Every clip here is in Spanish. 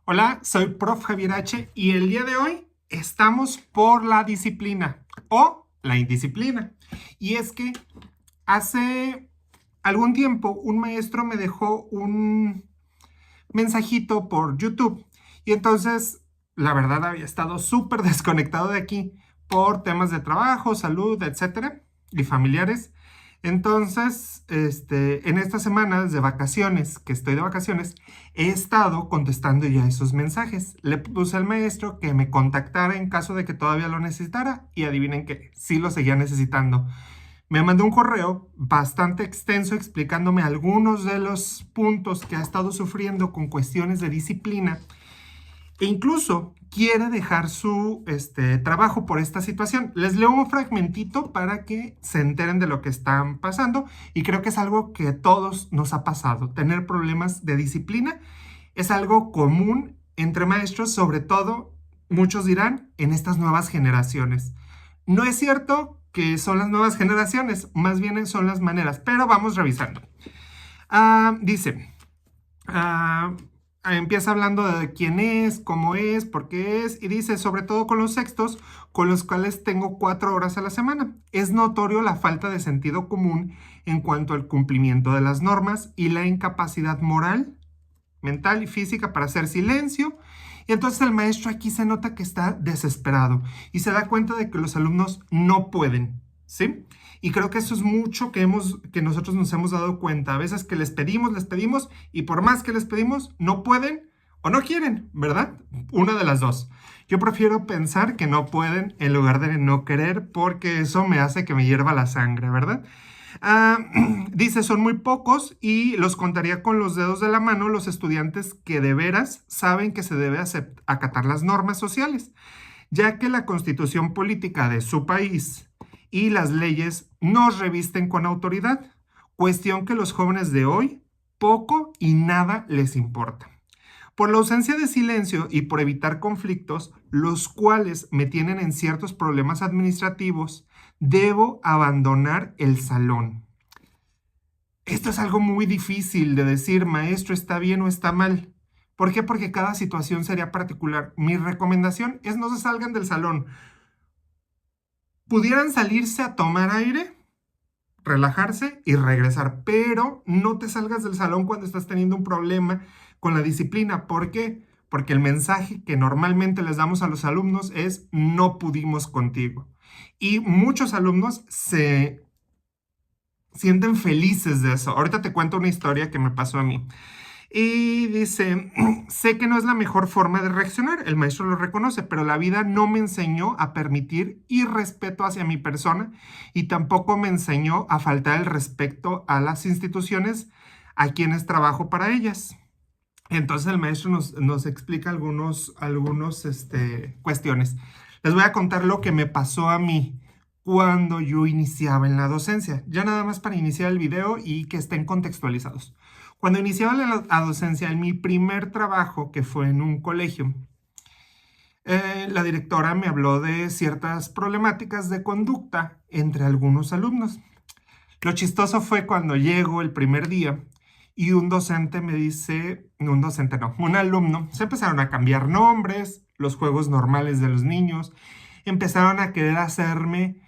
Hola, soy Prof. Javier H. y el día de hoy estamos por la disciplina o la indisciplina. Y es que hace algún tiempo un maestro me dejó un mensajito por YouTube y entonces la verdad había estado súper desconectado de aquí por temas de trabajo, salud, etcétera, y familiares. Entonces, en estas semanas de vacaciones, que estoy de vacaciones, he estado contestando ya esos mensajes. Le puse al maestro que me contactara en caso de que todavía lo necesitara y adivinen que sí lo seguía necesitando. Me mandó un correo bastante extenso explicándome algunos de los puntos que ha estado sufriendo con cuestiones de disciplina e incluso quiere dejar su trabajo por esta situación. Les leo un fragmentito para que se enteren de lo que están pasando y creo que es algo que a todos nos ha pasado. Tener problemas de disciplina es algo común entre maestros, sobre todo, muchos dirán, en estas nuevas generaciones. No es cierto que son las nuevas generaciones, más bien son las maneras, pero vamos revisando. Dice, ah, empieza hablando de quién es, cómo es, por qué es, y dice, sobre todo con los sextos, con los cuales tengo 4 horas a la semana. Es notorio la falta de sentido común en cuanto al cumplimiento de las normas y la incapacidad moral, mental y física para hacer silencio. Y entonces el maestro aquí se nota que está desesperado y se da cuenta de que los alumnos no pueden, ¿sí? Y creo que eso es mucho que nosotros nos hemos dado cuenta. A veces que les pedimos, y por más que les pedimos, no pueden o no quieren, ¿verdad? Una de las dos. Yo prefiero pensar que no pueden en lugar de no querer, porque eso me hace que me hierva la sangre, ¿verdad? Ah, dice, son muy pocos y los contaría con los dedos de la mano los estudiantes que de veras saben que se debe acatar las normas sociales, ya que la constitución política de su país y las leyes nos revisten con autoridad, cuestión que los jóvenes de hoy poco y nada les importa. Por la ausencia de silencio y por evitar conflictos, los cuales me tienen en ciertos problemas administrativos, debo abandonar el salón. Esto es algo muy difícil de decir, maestro, está bien o está mal. ¿Por qué? Porque cada situación sería particular. Mi recomendación es no se salgan del salón. Pudieran salirse a tomar aire, relajarse y regresar, pero no te salgas del salón cuando estás teniendo un problema con la disciplina. ¿Por qué? Porque el mensaje que normalmente les damos a los alumnos es no pudimos contigo. Y muchos alumnos se sienten felices de eso. Ahorita te cuento una historia que me pasó a mí. Y dice, sé que no es la mejor forma de reaccionar, el maestro lo reconoce, pero la vida no me enseñó a permitir irrespeto hacia mi persona y tampoco me enseñó a faltar el respeto a las instituciones a quienes trabajo para ellas. Entonces el maestro nos explica algunos cuestiones. Les voy a contar lo que me pasó a mí cuando yo iniciaba en la docencia, ya nada más para iniciar el video y que estén contextualizados. Cuando iniciaba la docencia, en mi primer trabajo, que fue en un colegio, la directora me habló de ciertas problemáticas de conducta entre algunos alumnos. Lo chistoso fue cuando llego el primer día y un docente me dice, no, un docente no, un alumno, se empezaron a cambiar nombres, los juegos normales de los niños, empezaron a querer hacerme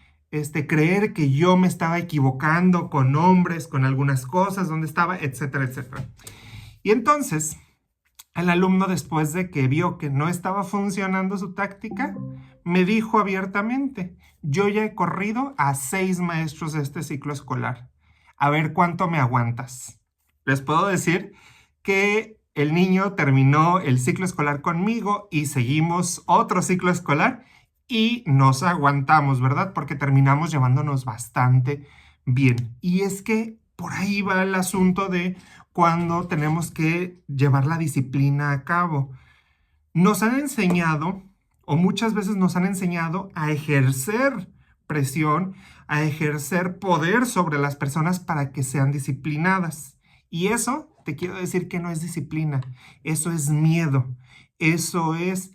creer que yo me estaba equivocando con nombres, con algunas cosas, dónde estaba, etcétera, etcétera. Y entonces, el alumno, después de que vio que no estaba funcionando su táctica, me dijo abiertamente, yo ya he corrido a 6 maestros de este ciclo escolar. A ver cuánto me aguantas. Les puedo decir que el niño terminó el ciclo escolar conmigo y seguimos otro ciclo escolar y nos aguantamos, ¿verdad? Porque terminamos llevándonos bastante bien. Y es que por ahí va el asunto de cuando tenemos que llevar la disciplina a cabo. Nos han enseñado, o muchas veces nos han enseñado a ejercer presión, a ejercer poder sobre las personas para que sean disciplinadas. Y eso, te quiero decir que no es disciplina, eso es miedo, eso es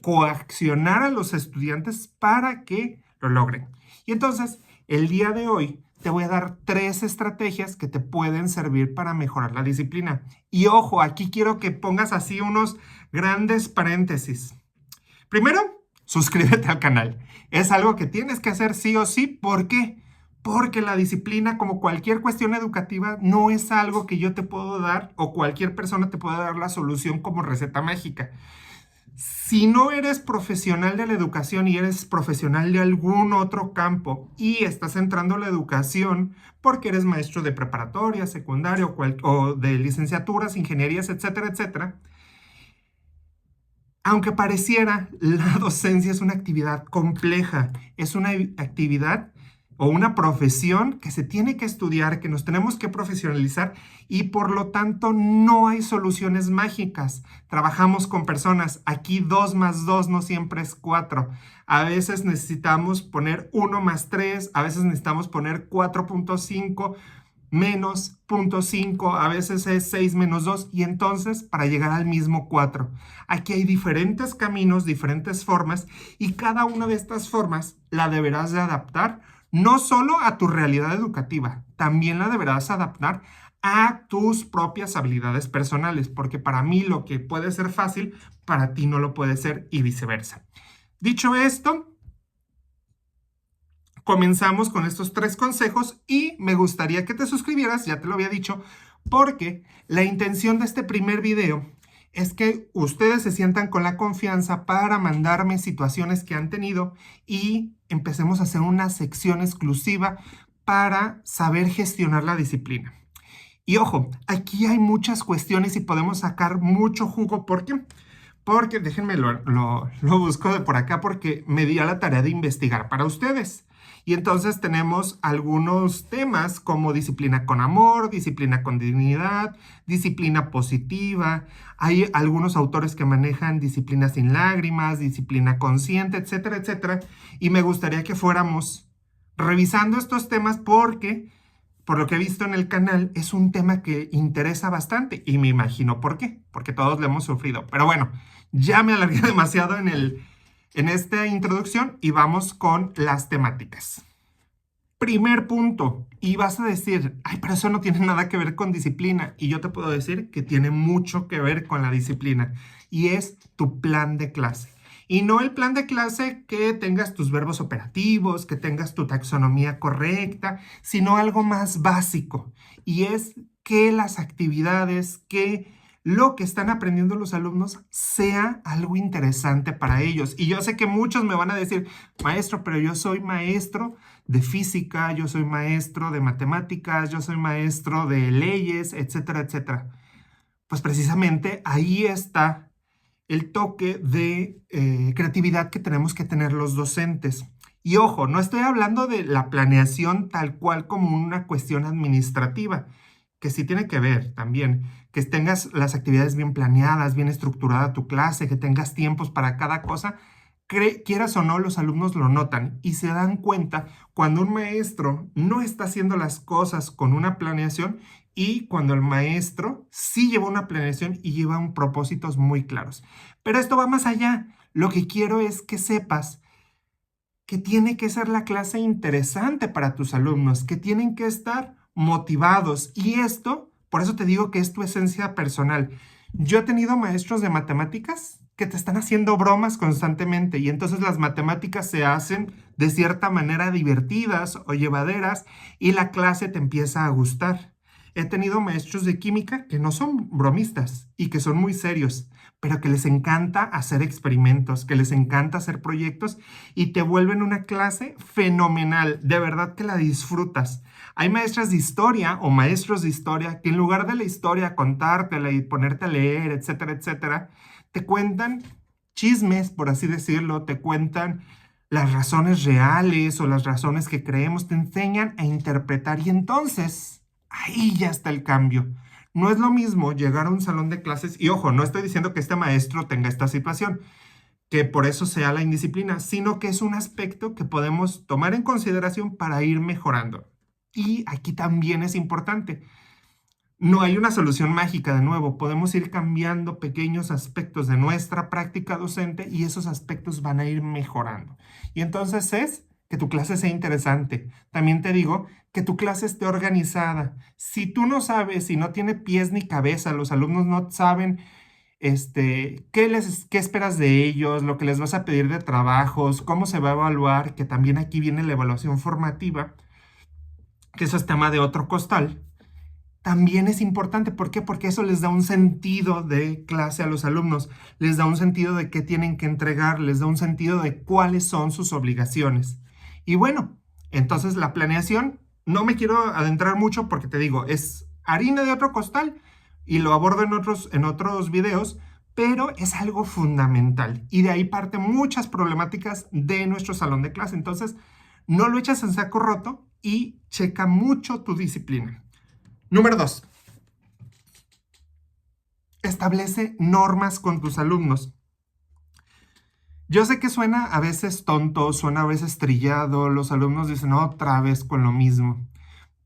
coaccionar a los estudiantes para que lo logren. Y entonces, el día de hoy te voy a dar 3 estrategias que te pueden servir para mejorar la disciplina. Y ojo, aquí quiero que pongas así unos Grandes paréntesis. Primero, suscríbete al canal. Es algo que tienes que hacer sí o sí. ¿Por qué? Porque la disciplina, como cualquier cuestión educativa, no es algo que yo te puedo dar o cualquier persona te puede dar la solución como receta mágica. Si no eres profesional de la educación y eres profesional de algún otro campo y estás entrando a la educación porque eres maestro de preparatoria, secundaria o de licenciaturas, ingenierías, etcétera, etcétera, aunque pareciera, la docencia es una actividad compleja, es una actividad o una profesión que se tiene que estudiar, que nos tenemos que profesionalizar y por lo tanto no hay soluciones mágicas. Trabajamos con personas. Aquí 2 más 2 no siempre es 4. A veces necesitamos poner 1 más 3, a veces necesitamos poner 4.5 menos 0.5, a veces es 6 menos 2 y entonces para llegar al mismo 4. Aquí hay diferentes caminos, diferentes formas y cada una de estas formas la deberás de adaptar no solo a tu realidad educativa, también la deberás adaptar a tus propias habilidades personales, porque para mí lo que puede ser fácil, para ti no lo puede ser y viceversa. Dicho esto, comenzamos con estos 3 consejos y me gustaría que te suscribieras, ya te lo había dicho, porque la intención de este primer video es que ustedes se sientan con la confianza para mandarme situaciones que han tenido y empecemos a hacer una sección exclusiva para saber gestionar la disciplina. Y ojo, aquí hay muchas cuestiones y podemos sacar mucho jugo. ¿Por qué? Porque déjenme lo busco de por acá porque me di a la tarea de investigar para ustedes. Y entonces tenemos algunos temas como disciplina con amor, disciplina con dignidad, disciplina positiva. Hay algunos autores que manejan disciplina sin lágrimas, disciplina consciente, etcétera, etcétera. Y me gustaría que fuéramos revisando estos temas porque, por lo que he visto en el canal, es un tema que interesa bastante y me imagino por qué, porque todos lo hemos sufrido. Pero bueno, ya me alargué demasiado en esta introducción y vamos con las temáticas. Primer punto, y vas a decir, ay, pero eso no tiene nada que ver con disciplina. Y yo te puedo decir que tiene mucho que ver con la disciplina y es tu plan de clase. Y no el plan de clase que tengas tus verbos operativos, que tengas tu taxonomía correcta, sino algo más básico. Y es que las actividades, que lo que están aprendiendo los alumnos sea algo interesante para ellos. Y yo sé que muchos me van a decir, maestro, pero yo soy maestro de física, yo soy maestro de matemáticas, yo soy maestro de leyes, etcétera, etcétera. Pues precisamente ahí está el toque de creatividad que tenemos que tener los docentes. Y ojo, no estoy hablando de la planeación tal cual como una cuestión administrativa, que sí tiene que ver también, que tengas las actividades bien planeadas, bien estructurada tu clase, que tengas tiempos para cada cosa. Quieras o no, los alumnos lo notan y se dan cuenta cuando un maestro no está haciendo las cosas con una planeación y cuando el maestro sí lleva una planeación y lleva un propósitos muy claros. Pero esto va más allá. Lo que quiero es que sepas que tiene que ser la clase interesante para tus alumnos, que tienen que estar motivados. Y esto, por eso te digo que es tu esencia personal. Yo he tenido maestros de matemáticas que te están haciendo bromas constantemente y entonces las matemáticas se hacen de cierta manera divertidas o llevaderas y la clase te empieza a gustar. He tenido maestros de química que no son bromistas y que son muy serios, pero que les encanta hacer experimentos, que les encanta hacer proyectos y te vuelven una clase fenomenal. De verdad que la disfrutas. Hay maestras de historia o maestros de historia que en lugar de la historia contártela y ponerte a leer, etcétera, etcétera, te cuentan chismes, por así decirlo, te cuentan las razones reales o las razones que creemos, te enseñan a interpretar y entonces ahí ya está el cambio. No es lo mismo llegar a un salón de clases y ojo, no estoy diciendo que este maestro tenga esta situación, que por eso sea la indisciplina, sino que es un aspecto que podemos tomar en consideración para ir mejorando. Y aquí también es importante. No hay una solución mágica, de nuevo, podemos ir cambiando pequeños aspectos de nuestra práctica docente y esos aspectos van a ir mejorando. Y entonces es que tu clase sea interesante. También te digo que tu clase esté organizada. Si tú no sabes, si no tiene pies ni cabeza, los alumnos no saben qué esperas de ellos, lo que les vas a pedir de trabajos, cómo se va a evaluar, que también aquí viene la evaluación formativa, que eso es tema de otro costal. También es importante, ¿por qué? Porque eso les da un sentido de clase a los alumnos, les da un sentido de qué tienen que entregar, les da un sentido de cuáles son sus obligaciones. Y bueno, entonces la planeación, no me quiero adentrar mucho porque te digo, es harina de otro costal y lo abordo en otros videos, pero es algo fundamental y de ahí parten muchas problemáticas de nuestro salón de clase. Entonces, no lo eches en saco roto y checa mucho tu disciplina. Número 2. Establece normas con tus alumnos. Yo sé que suena a veces tonto, suena a veces trillado, los alumnos dicen otra vez con lo mismo,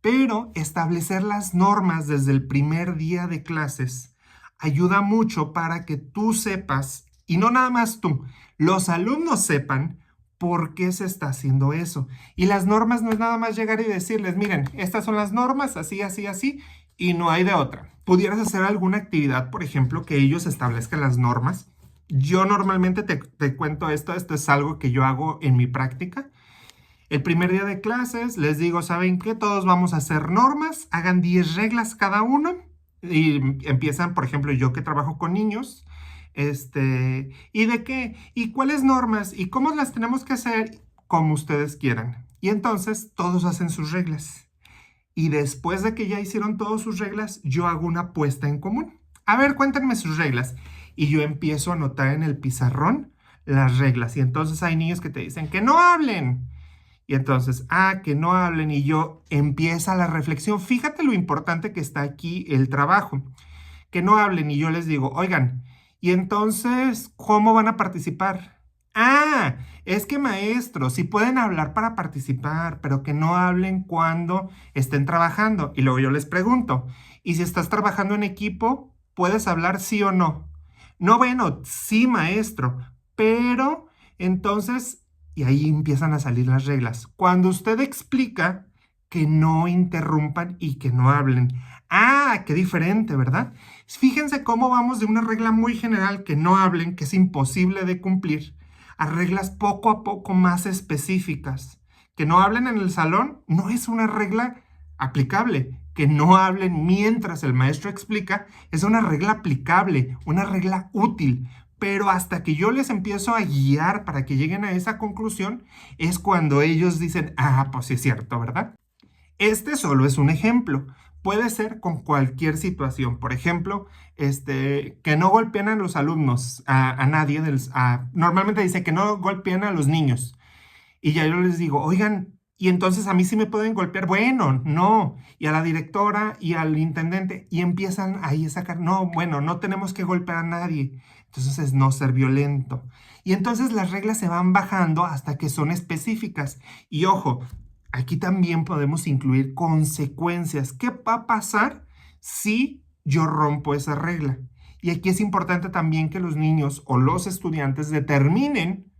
pero establecer las normas desde el primer día de clases ayuda mucho para que tú sepas, y no nada más tú, los alumnos sepan por qué se está haciendo eso. Y las normas no es nada más llegar y decirles, miren, estas son las normas, así, así, así, y no hay de otra. ¿Pudieras hacer alguna actividad, por ejemplo, que ellos establezcan las normas? Yo normalmente te cuento esto es algo que yo hago en mi práctica. El primer día de clases les digo, ¿saben qué? Todos vamos a hacer normas, hagan 10 reglas cada uno y empiezan, por ejemplo, yo que trabajo con niños, ¿y de qué? ¿Y cuáles normas? ¿Y cómo las tenemos que hacer? Como ustedes quieran. Y entonces todos hacen sus reglas. Y después de que ya hicieron todas sus reglas, yo hago una apuesta en común. A ver, cuéntenme sus reglas. Y yo empiezo a anotar en el pizarrón las reglas. Y entonces hay niños que te dicen que no hablen. Y entonces, que no hablen. Y yo empieza la reflexión. Fíjate lo importante que está aquí el trabajo. Que no hablen. Y yo les digo, oigan, ¿y entonces cómo van a participar? Es que maestro, sí pueden hablar para participar, pero que no hablen cuando estén trabajando. Y luego yo les pregunto, ¿y si estás trabajando en equipo, puedes hablar sí o no? No, bueno, sí, maestro, pero entonces, y ahí empiezan a salir las reglas. Cuando usted explica, que no interrumpan y que no hablen. Qué diferente, ¿verdad? Fíjense cómo vamos de una regla muy general, que no hablen, que es imposible de cumplir, a reglas poco a poco más específicas. Que no hablen en el salón no es una regla aplicable. Que no hablen mientras el maestro explica es una regla aplicable, una regla útil. Pero hasta que yo les empiezo a guiar para que lleguen a esa conclusión, es cuando ellos dicen, pues sí es cierto, ¿verdad? Este solo es un ejemplo. Puede ser con cualquier situación. Por ejemplo, que no golpeen a los alumnos, a nadie. Normalmente dice que no golpeen a los niños. Y ya yo les digo, oigan, y entonces a mí sí me pueden golpear. Bueno, no. Y a la directora y al intendente. Y empiezan ahí a sacar, no, bueno, no tenemos que golpear a nadie. Entonces es no ser violento. Y entonces las reglas se van bajando hasta que son específicas. Y ojo, aquí también podemos incluir consecuencias. ¿Qué va a pasar si yo rompo esa regla? Y aquí es importante también que los niños o los estudiantes determinen,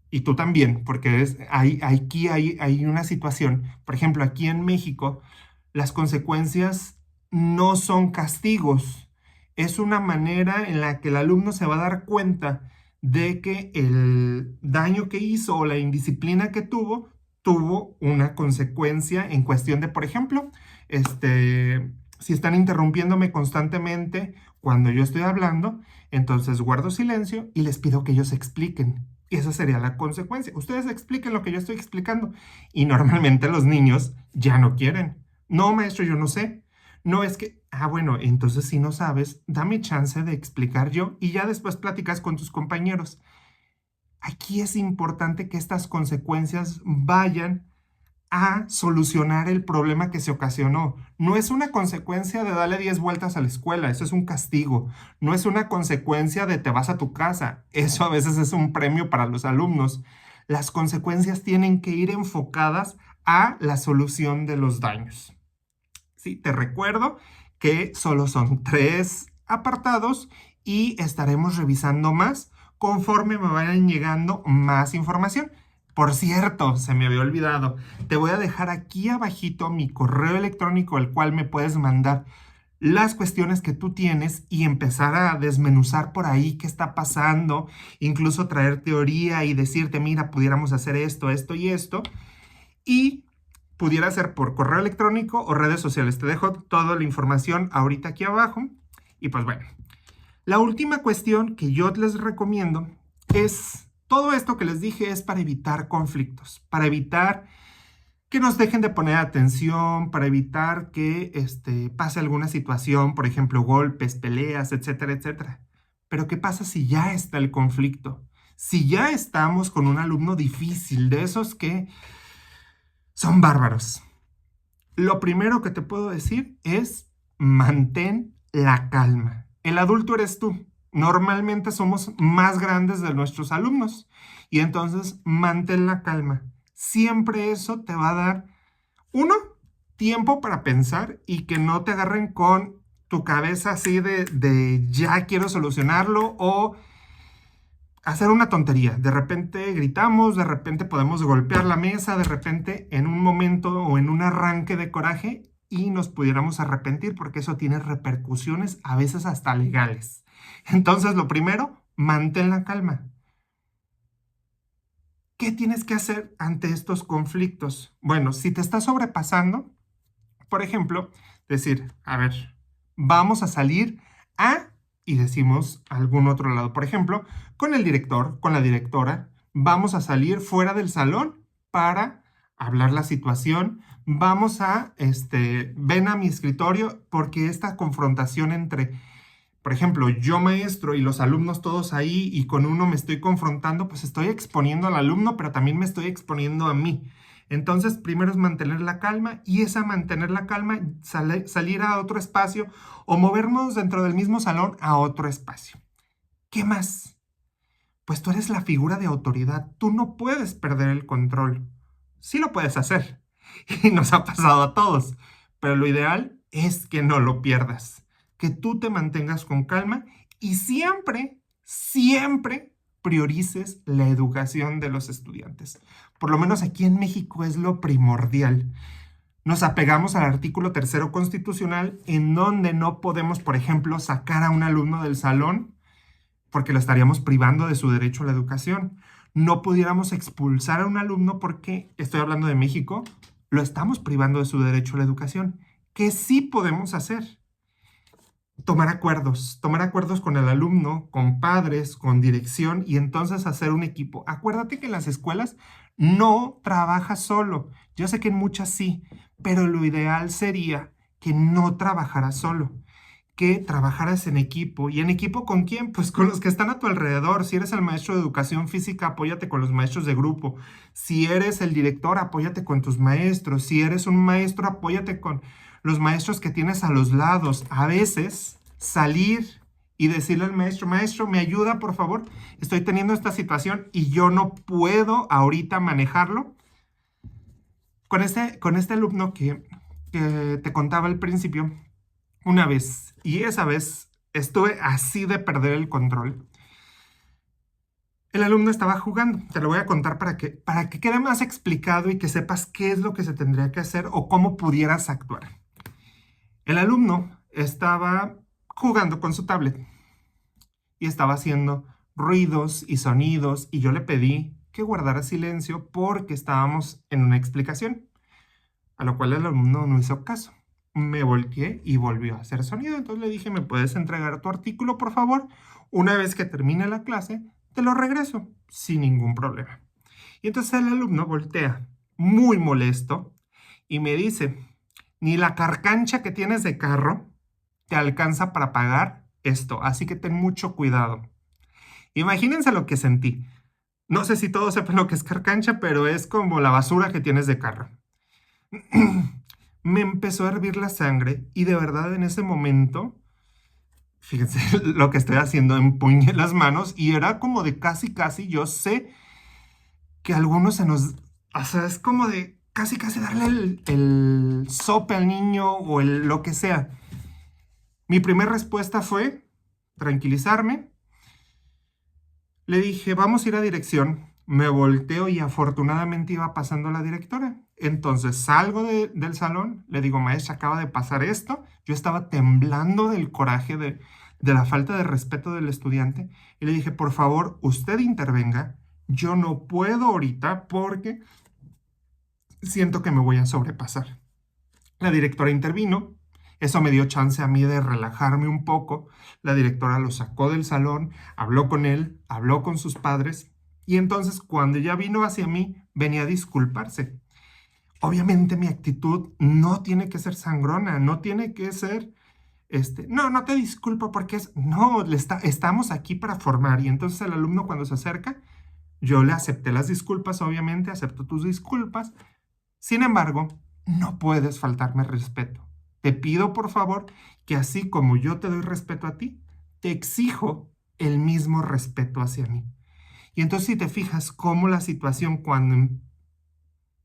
y tú también, porque aquí hay una situación. Por ejemplo, aquí en México, las consecuencias no son castigos. Es una manera en la que el alumno se va a dar cuenta de que el daño que hizo o la indisciplina que tuvo una consecuencia en cuestión de, por ejemplo, si están interrumpiéndome constantemente cuando yo estoy hablando, entonces guardo silencio y les pido que ellos expliquen. Y esa sería la consecuencia. Ustedes expliquen lo que yo estoy explicando. Y normalmente los niños ya no quieren. No, maestro, yo no sé. No es que, bueno, entonces si no sabes, dame chance de explicar yo y ya después platicas con tus compañeros. Aquí es importante que estas consecuencias vayan a solucionar el problema que se ocasionó. No es una consecuencia de darle 10 vueltas a la escuela, eso es un castigo. No es una consecuencia de te vas a tu casa, eso a veces es un premio para los alumnos. Las consecuencias tienen que ir enfocadas a la solución de los daños. Sí, te recuerdo que solo son 3 apartados y estaremos revisando más conforme me vayan llegando más información. Por cierto, se me había olvidado, te voy a dejar aquí abajito mi correo electrónico, al cual me puedes mandar las cuestiones que tú tienes y empezar a desmenuzar por ahí qué está pasando, incluso traer teoría y decirte, mira, pudiéramos hacer esto, esto y esto, y pudiera ser por correo electrónico o redes sociales. Te dejo toda la información ahorita aquí abajo. Y pues bueno, la última cuestión que yo les recomiendo es, todo esto que les dije es para evitar conflictos, para evitar que nos dejen de poner atención, para evitar que pase alguna situación, por ejemplo, golpes, peleas, etcétera, etcétera. Pero ¿qué pasa si ya está el conflicto? Si ya estamos con un alumno difícil, de esos que son bárbaros. Lo primero que te puedo decir es mantén la calma. El adulto eres tú. Normalmente somos más grandes de nuestros alumnos y entonces mantén la calma. Siempre eso te va a dar, uno, tiempo para pensar y que no te agarren con tu cabeza así de ya quiero solucionarlo o hacer una tontería. De repente gritamos, de repente podemos golpear la mesa, de repente en un momento o en un arranque de coraje y nos pudiéramos arrepentir porque eso tiene repercusiones a veces hasta legales. Entonces, lo primero, mantén la calma. ¿Qué tienes que hacer ante estos conflictos? Bueno, si te estás sobrepasando, por ejemplo, decir, a ver, vamos a salir a, y decimos algún otro lado, por ejemplo, con el director, con la directora, vamos a salir fuera del salón para hablar la situación, vamos a, ven a mi escritorio porque esta confrontación entre, por ejemplo, yo maestro y los alumnos todos ahí y con uno me estoy confrontando, pues estoy exponiendo al alumno, pero también me estoy exponiendo a mí. Entonces, primero es mantener la calma y esa mantener la calma, salir a otro espacio o movernos dentro del mismo salón a otro espacio. ¿Qué más? Pues tú eres la figura de autoridad. Tú no puedes perder el control. Sí lo puedes hacer y nos ha pasado a todos, pero lo ideal es que no lo pierdas, que tú te mantengas con calma y siempre, siempre priorices la educación de los estudiantes. Por lo menos aquí en México es lo primordial. Nos apegamos al artículo 3º constitucional en donde no podemos, por ejemplo, sacar a un alumno del salón porque lo estaríamos privando de su derecho a la educación. No pudiéramos expulsar a un alumno porque, estoy hablando de México, lo estamos privando de su derecho a la educación. ¿Qué sí podemos hacer? Tomar acuerdos con el alumno, con padres, con dirección y entonces hacer un equipo. Acuérdate que en las escuelas no trabajas solo. Yo sé que en muchas sí, pero lo ideal sería que no trabajaras solo, que trabajaras en equipo. ¿Y en equipo con quién? Pues con los que están a tu alrededor. Si eres el maestro de educación física, apóyate con los maestros de grupo. Si eres el director, apóyate con tus maestros. Si eres un maestro, apóyate con los maestros que tienes a los lados. A veces salir y decirle al maestro, maestro, ¿me ayuda, por favor? Estoy teniendo esta situación y yo no puedo ahorita manejarlo. Con este alumno que te contaba al principio, una vez, y esa vez estuve así de perder el control. El alumno estaba jugando. Te lo voy a contar para que quede más explicado y que sepas qué es lo que se tendría que hacer o cómo pudieras actuar. El alumno estaba jugando con su tablet y estaba haciendo ruidos y sonidos y yo le pedí que guardara silencio porque estábamos en una explicación, a lo cual el alumno no hizo caso. Me volteé y volvió a hacer sonido. Entonces le dije, ¿me puedes entregar tu artículo, por favor? Una vez que termine la clase, te lo regreso sin ningún problema. Y entonces el alumno voltea, muy molesto, y me dice, ni la carcancha que tienes de carro te alcanza para pagar esto, así que ten mucho cuidado. Imagínense lo que sentí. No sé si todos sepan lo que es carcancha, pero es como la basura que tienes de carro. Me empezó a hervir la sangre y de verdad en ese momento, fíjense lo que estoy haciendo, empuñé las manos y era como de casi, yo sé que a algunos se nos, o sea, es como de casi darle el sope al niño o lo que sea. Mi primera respuesta fue tranquilizarme. Le dije, vamos a ir a dirección. Me volteo y afortunadamente iba pasando la directora. Entonces salgo del salón, le digo, maestra, acaba de pasar esto. Yo estaba temblando del coraje de la falta de respeto del estudiante y le dije, por favor, usted intervenga. Yo no puedo ahorita porque siento que me voy a sobrepasar. La directora intervino. Eso me dio chance a mí de relajarme un poco. La directora lo sacó del salón, habló con él, habló con sus padres y entonces cuando ya vino hacia mí, venía a disculparse. Obviamente mi actitud no tiene que ser sangrona, no tiene que ser, no te disculpo porque no, estamos aquí para formar. Y entonces el alumno cuando se acerca, yo le acepté las disculpas, obviamente, acepto tus disculpas. Sin embargo, no puedes faltarme respeto. Te pido, por favor, que así como yo te doy respeto a ti, te exijo el mismo respeto hacia mí. Y entonces si te fijas cómo la situación cuando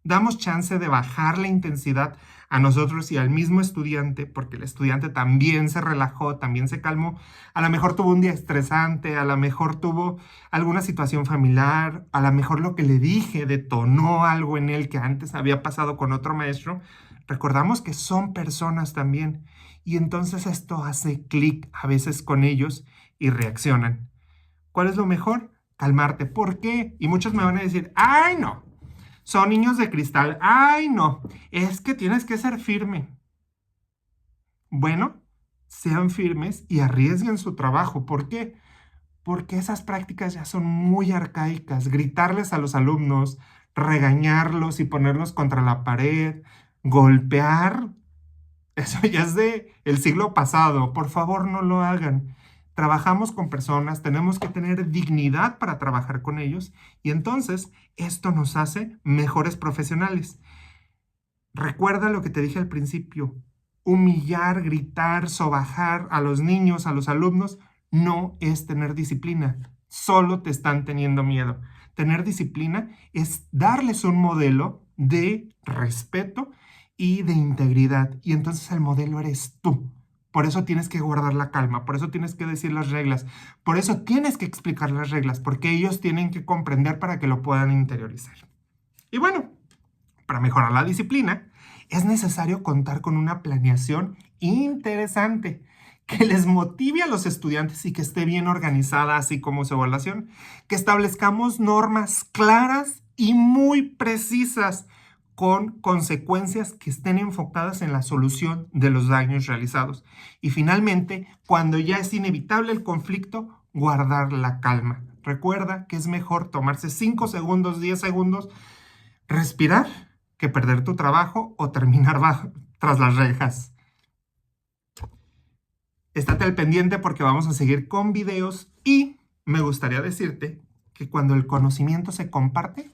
damos chance de bajar la intensidad a nosotros y al mismo estudiante, porque el estudiante también se relajó, también se calmó. A lo mejor tuvo un día estresante, a lo mejor tuvo alguna situación familiar, a lo mejor lo que le dije detonó algo en él que antes había pasado con otro maestro. Recordamos que son personas también y entonces esto hace clic a veces con ellos y reaccionan. ¿Cuál es lo mejor? Calmarte. ¿Por qué? Y muchos me van a decir, ¡ay, no! Son niños de cristal. ¡Ay, no! Es que tienes que ser firme. Bueno, sean firmes y arriesguen su trabajo. ¿Por qué? Porque esas prácticas ya son muy arcaicas. Gritarles a los alumnos, regañarlos y ponerlos contra la pared, golpear, eso ya es de el siglo pasado. Por favor, no lo hagan. Trabajamos con personas, tenemos que tener dignidad para trabajar con ellos y entonces esto nos hace mejores profesionales. Recuerda lo que te dije al principio. Humillar, gritar, sobajar a los niños, a los alumnos, no es tener disciplina. Solo te están teniendo miedo. Tener disciplina es darles un modelo de respeto y de integridad. Y entonces el modelo eres tú. Por eso tienes que guardar la calma, por eso tienes que decir las reglas, por eso tienes que explicar las reglas, porque ellos tienen que comprender para que lo puedan interiorizar. Y bueno, para mejorar la disciplina, es necesario contar con una planeación interesante que les motive a los estudiantes y que esté bien organizada, así como su evaluación, que establezcamos normas claras y muy precisas con consecuencias que estén enfocadas en la solución de los daños realizados. Y finalmente, cuando ya es inevitable el conflicto, guardar la calma. Recuerda que es mejor tomarse 5 segundos, 10 segundos, respirar, que perder tu trabajo o terminar tras las rejas. Estate al pendiente porque vamos a seguir con videos y me gustaría decirte que cuando el conocimiento se comparte,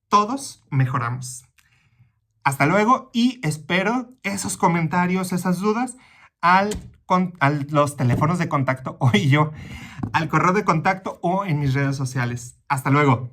todos mejoramos. Hasta luego y espero esos comentarios, esas dudas a los teléfonos de contacto o al correo de contacto o en mis redes sociales. Hasta luego.